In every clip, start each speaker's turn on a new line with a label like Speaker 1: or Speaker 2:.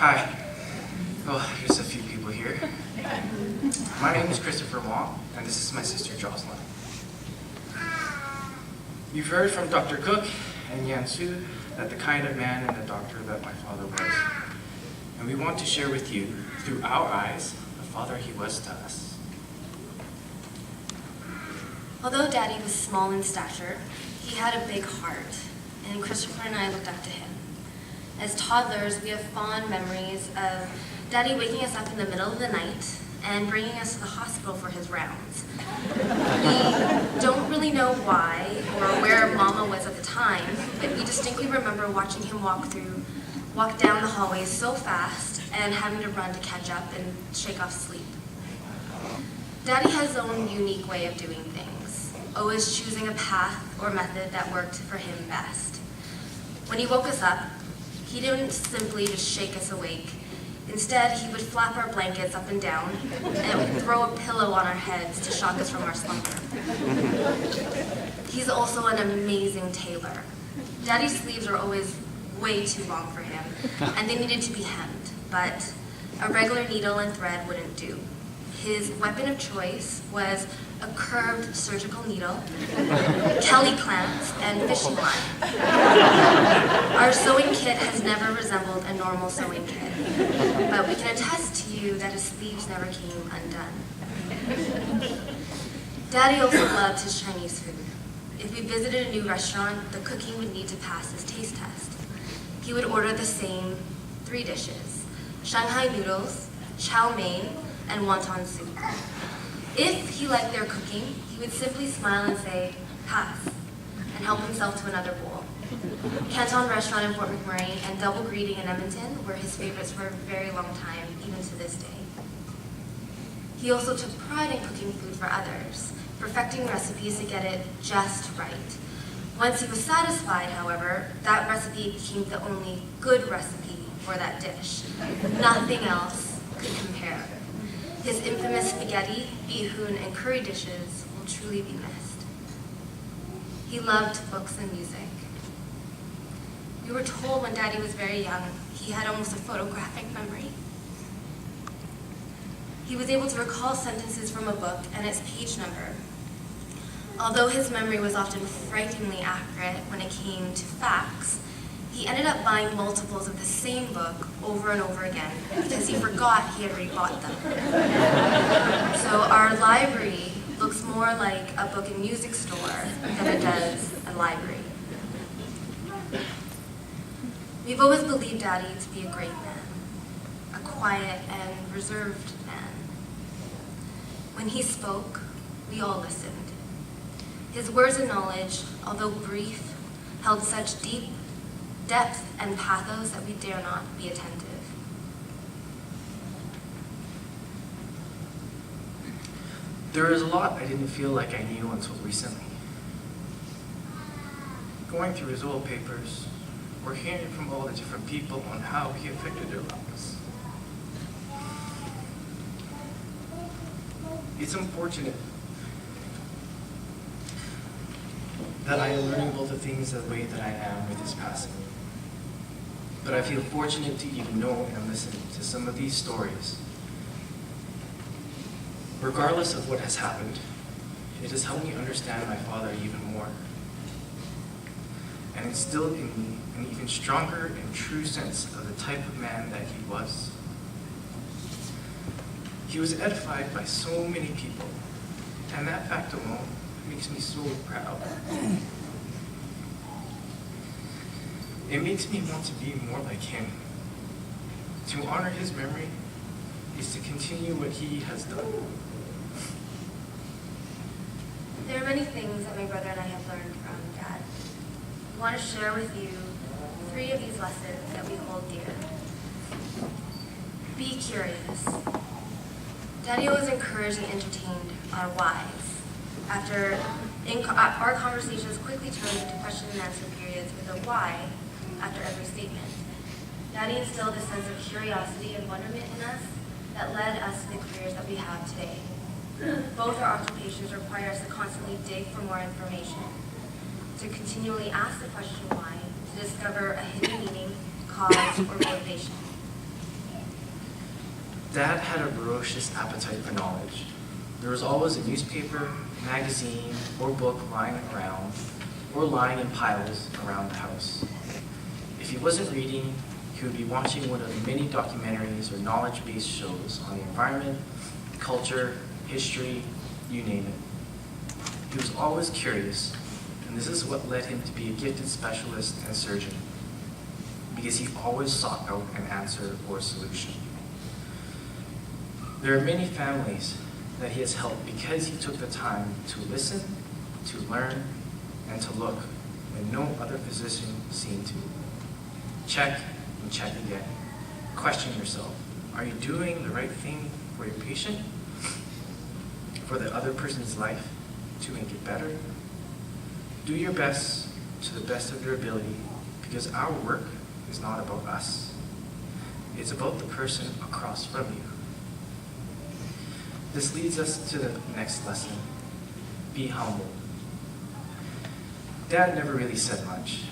Speaker 1: Hi. Oh, there's a few people here. My name is Christopher Wong, and this is my sister Jocelyn. You've heard from Dr. Cook and Yan Su that the kind of man and the doctor that my father was. And we want to share with you, through our eyes, the father he was to us.
Speaker 2: Although Daddy was small in stature, he had a big heart, and Christopher and I looked up to him. As toddlers, we have fond memories of Daddy waking us up in the middle of the night and bringing us to the hospital for his rounds. We don't really know why or where Mama was at the time, but we distinctly remember watching him walk down the hallways so fast and having to run to catch up and shake off sleep. Daddy has his own unique way of doing things, always choosing a path or method that worked for him best. When he woke us up, he didn't simply just shake us awake. Instead, he would flap our blankets up and down and throw a pillow on our heads to shock us from our slumber. He's also an amazing tailor. Daddy's sleeves are always way too long for him, and they needed to be hemmed, but a regular needle and thread wouldn't do. His weapon of choice was a curved surgical needle, Kelly clamps, and fishing line. Our sewing kit has never resembled a normal sewing kit, but we can attest to you that his sleeves never came undone. Daddy also loved his Chinese food. If we visited a new restaurant, the cooking would need to pass his taste test. He would order the same 3 dishes: Shanghai noodles, chow mein, and wonton soup. If he liked their cooking, he would simply smile and say, pass, and help himself to another bowl. Canton Restaurant in Fort McMurray and Double Greeting in Edmonton were his favorites for a very long time, even to this day. He also took pride in cooking food for others, perfecting recipes to get it just right. Once he was satisfied, however, that recipe became the only good recipe for that dish. Nothing else could compare. His infamous spaghetti, bihun, and curry dishes will truly be missed. He loved books and music. We were told when Daddy was very young, he had almost a photographic memory. He was able to recall sentences from a book and its page number. Although his memory was often frighteningly accurate when it came to facts, he ended up buying multiples of the same book over and over again because he forgot he had already bought them. So our library looks more like a book and music store than it does a library. We've always believed Daddy to be a great man, a quiet and reserved man. When he spoke, we all listened. His words and knowledge, although brief, held such deep depth and pathos that we dare not be attentive.
Speaker 1: There is a lot I didn't feel like I knew until recently. Going through his old papers, or hearing from all the different people on how he affected their lives. It's unfortunate that I am learning all the things the way that I am with his passing. But I feel fortunate to even know and listen to some of these stories. Regardless of what has happened, it has helped me understand my father even more, and instilled in me an even stronger and true sense of the type of man that he was. He was edified by so many people, and that fact alone makes me so proud. It makes me want to be more like him. To honor his memory is to continue what he has done.
Speaker 2: There are many things that my brother and I have learned from Dad. We want to share with you 3 of these lessons that we hold dear. Be curious. Daddy always encouraged and entertained our whys. Our conversations quickly turned into question and answer periods with a why after every statement. Daddy instilled a sense of curiosity and wonderment in us that led us to the careers that we have today. Both our occupations require us to constantly dig for more information, to continually ask the question why, to discover a hidden meaning, cause, or motivation.
Speaker 1: Dad had a ferocious appetite for knowledge. There was always a newspaper, magazine, or book lying around, or lying in piles around the house. If he wasn't reading, he would be watching one of the many documentaries or knowledge-based shows on the environment, culture, history, you name it. He was always curious, and this is what led him to be a gifted specialist and surgeon, because he always sought out an answer or a solution. There are many families that he has helped because he took the time to listen, to learn, and to look when no other physician seemed to. Check and check again. Question yourself, are you doing the right thing for your patient? For the other person's life to make it better? Do your best to the best of your ability, because our work is not about us. It's about the person across from you. This leads us to the next lesson. Be humble. Dad never really said much.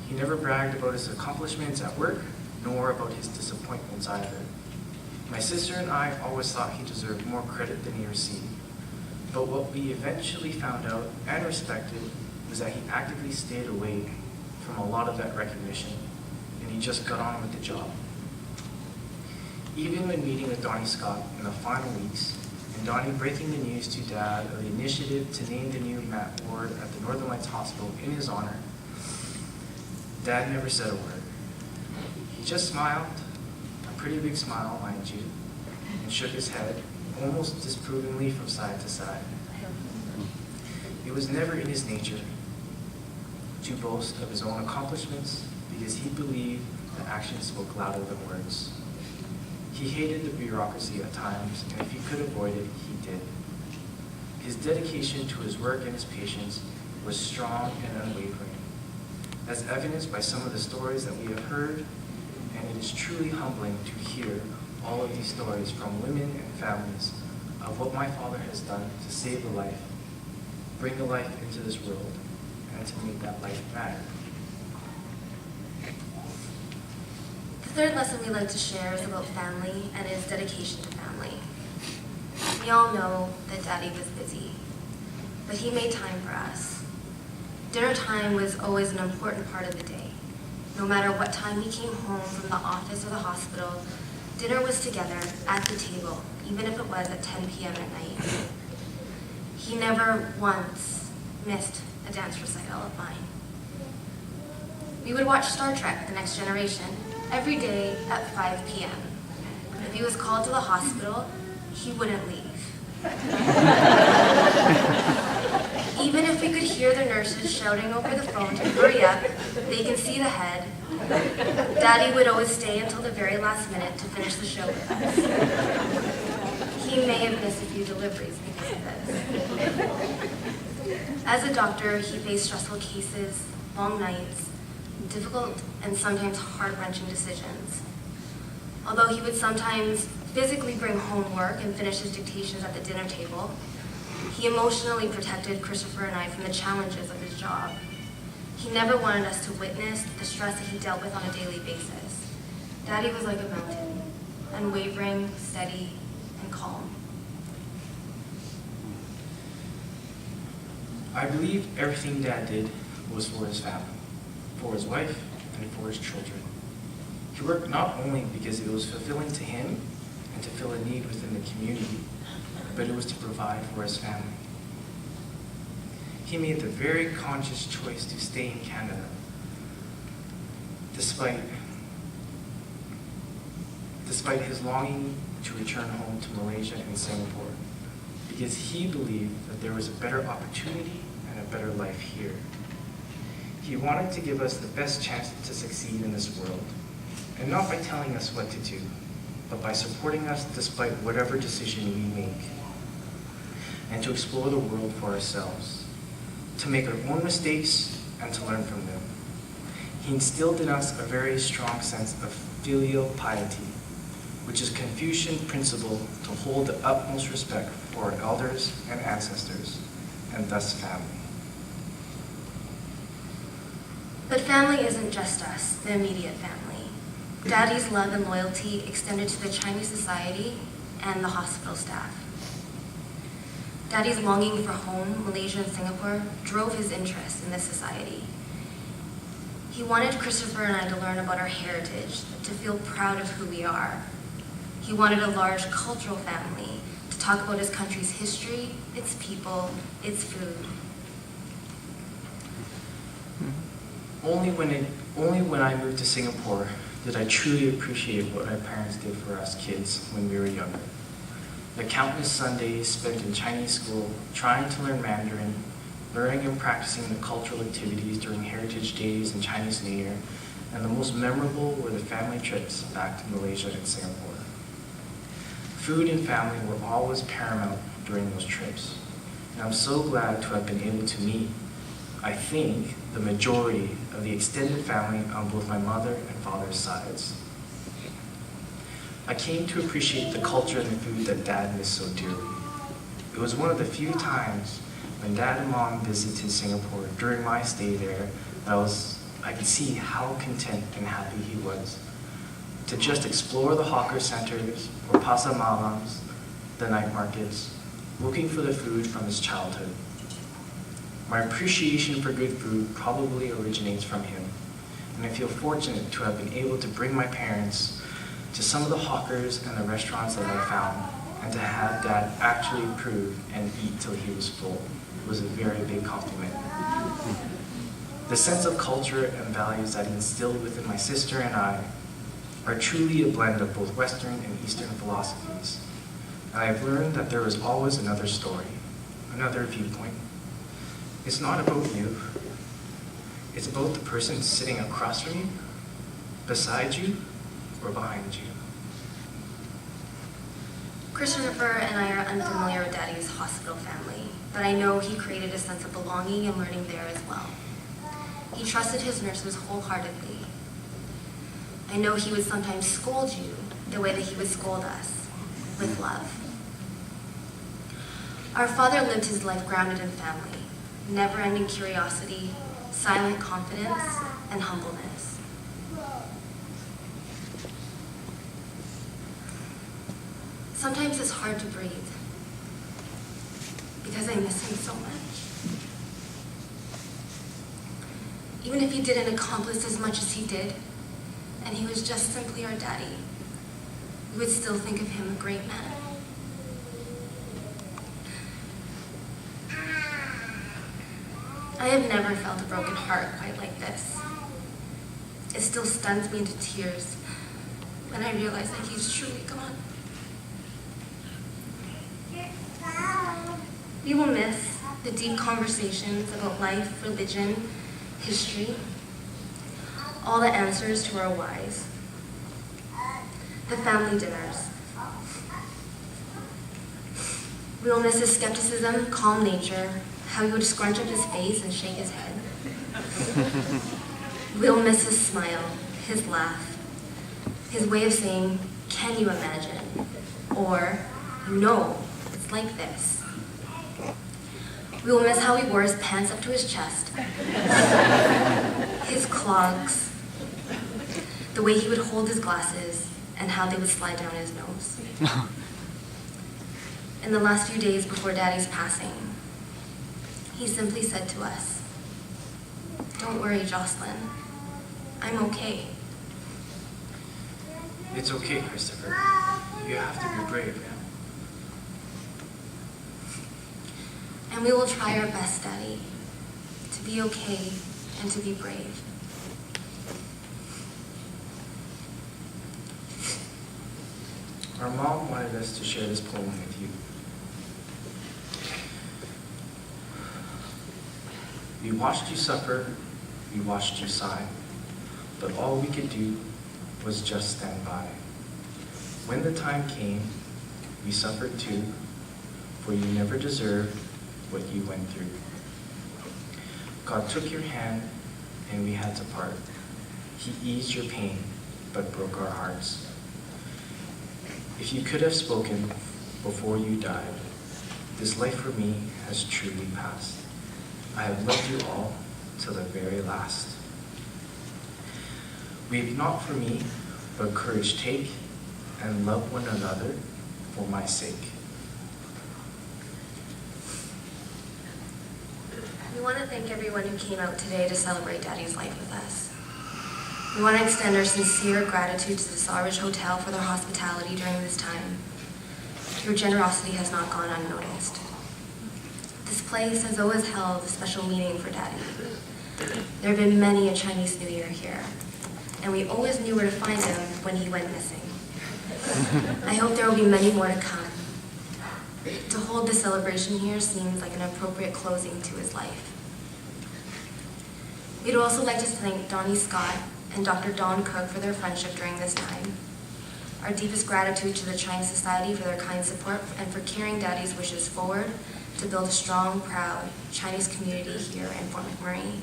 Speaker 1: He never bragged about his accomplishments at work, nor about his disappointments either. My sister and I always thought he deserved more credit than he received. But what we eventually found out and respected was that he actively stayed away from a lot of that recognition, and he just got on with the job. Even when meeting with Donnie Scott in the final weeks, and Donnie breaking the news to Dad of the initiative to name the new mat ward at the Northern Lights Hospital in his honor, Dad never said a word. He just smiled, a pretty big smile, mind you, and shook his head, almost disapprovingly from side to side. It was never in his nature to boast of his own accomplishments, because he believed that actions spoke louder than words. He hated the bureaucracy at times, and if he could avoid it, he did. His dedication to his work and his patients was strong and unwavering, as evidenced by some of the stories that we have heard, and it is truly humbling to hear all of these stories from women and families of what my father has done to save a life, bring a life into this world, and to make that life matter.
Speaker 2: The third lesson we like to share is about family and his dedication to family. We all know that Daddy was busy, but he made time for us. Dinner time was always an important part of the day. No matter what time he came home from the office or the hospital, dinner was together at the table, even if it was at 10 p.m. at night. He never once missed a dance recital of mine. We would watch Star Trek: The Next Generation every day at 5 p.m. If he was called to the hospital, he wouldn't leave. Even if we could hear the nurses shouting over the phone to hurry up, they can see the head, Daddy would always stay until the very last minute to finish the show with us. He may have missed a few deliveries because of this. As a doctor, he faced stressful cases, long nights, difficult and sometimes heart-wrenching decisions. Although he would sometimes physically bring home work and finish his dictations at the dinner table, he emotionally protected Christopher and I from the challenges of his job. He never wanted us to witness the stress that he dealt with on a daily basis. Daddy was like a mountain, unwavering, steady, and calm.
Speaker 1: I believe everything Dad did was for his family, for his wife, and for his children. He worked not only because it was fulfilling to him and to fill a need within the community, but it was to provide for his family. He made the very conscious choice to stay in Canada, despite his longing to return home to Malaysia and Singapore, because he believed that there was a better opportunity and a better life here. He wanted to give us the best chance to succeed in this world, and not by telling us what to do, but by supporting us despite whatever decision we make, and to explore the world for ourselves, to make our own mistakes and to learn from them. He instilled in us a very strong sense of filial piety, which is a Confucian principle to hold the utmost respect for our elders and ancestors, and thus family.
Speaker 2: But family isn't just us, the immediate family. Daddy's love and loyalty extended to the Chinese society and the hospital staff. Daddy's longing for home, Malaysia and Singapore, drove his interest in this society. He wanted Christopher and I to learn about our heritage, to feel proud of who we are. He wanted a large cultural family, to talk about his country's history, its people, its food.
Speaker 1: Only when I moved to Singapore did I truly appreciate what my parents did for us kids when we were younger. The countless Sundays spent in Chinese school, trying to learn Mandarin, learning and practicing the cultural activities during Heritage Days and Chinese New Year, and the most memorable were the family trips back to Malaysia and Singapore. Food and family were always paramount during those trips, and I'm so glad to have been able to meet, I think, the majority of the extended family on both my mother and father's sides. I came to appreciate the culture and the food that Dad missed so dearly. It was one of the few times when Dad and Mom visited Singapore during my stay there that I could see how content and happy he was. To just explore the hawker centers or pasar malams, the night markets, looking for the food from his childhood. My appreciation for good food probably originates from him, and I feel fortunate to have been able to bring my parents to some of the hawkers and the restaurants that I found, and to have Dad actually approve and eat till he was full was a very big compliment. The sense of culture and values that he instilled within my sister and I are truly a blend of both Western and Eastern philosophies. And I've learned that there is always another story, another viewpoint. It's not about you. It's about the person sitting across from you, beside you, or behind you.
Speaker 2: Christopher and I are unfamiliar with Daddy's hospital family, but I know he created a sense of belonging and learning there as well. He trusted his nurses wholeheartedly. I know he would sometimes scold you the way that he would scold us, with love. Our father lived his life grounded in family, never-ending curiosity, silent confidence, and humbleness. Sometimes it's hard to breathe because I miss him so much. Even if he didn't accomplish as much as he did, and he was just simply our daddy, we would still think of him a great man. I have never felt a broken heart quite like this. It still stuns me into tears when I realize that he's truly gone. We will miss the deep conversations about life, religion, history, all the answers to our whys, the family dinners. We will miss his skepticism, calm nature, how he would scrunch up his face and shake his head. We'll miss his smile, his laugh, his way of saying, "Can you imagine?" Or, "No, it's like this." We will miss how he wore his pants up to his chest, his clogs, the way he would hold his glasses, and how they would slide down his nose. In the last few days before Daddy's passing, he simply said to us, "Don't worry, Jocelyn. I'm okay."
Speaker 1: It's okay, Christopher. You have to be brave, man.
Speaker 2: And we will try our best, Daddy, to be okay and to be brave.
Speaker 1: Our mom wanted us to share this poem with you. We watched you suffer, we watched you sigh, but all we could do was just stand by. When the time came, we suffered too, for you never deserved what you went through. God took your hand and we had to part. He eased your pain, but broke our hearts. If you could have spoken before you died, this life for me has truly passed. I have loved you all till the very last. Weep not for me, but courage take, and love one another, for my sake.
Speaker 2: We want to thank everyone who came out today to celebrate Daddy's life with us. We want to extend our sincere gratitude to the Sawridge Hotel for their hospitality during this time. Your generosity has not gone unnoticed. This place has always held a special meaning for Daddy. There have been many a Chinese New Year here, and we always knew where to find him when he went missing. I hope there will be many more to come. To hold this celebration here seems like an appropriate closing to his life. We'd also like to thank Donnie Scott and Dr. Don Cook for their friendship during this time. Our deepest gratitude to the Chinese Society for their kind support and for carrying Daddy's wishes forward to build a strong, proud Chinese community here in Fort McMurray.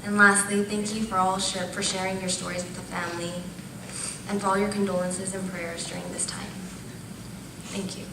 Speaker 2: And lastly, thank you for all for sharing your stories with the family and for all your condolences and prayers during this time. Thank you.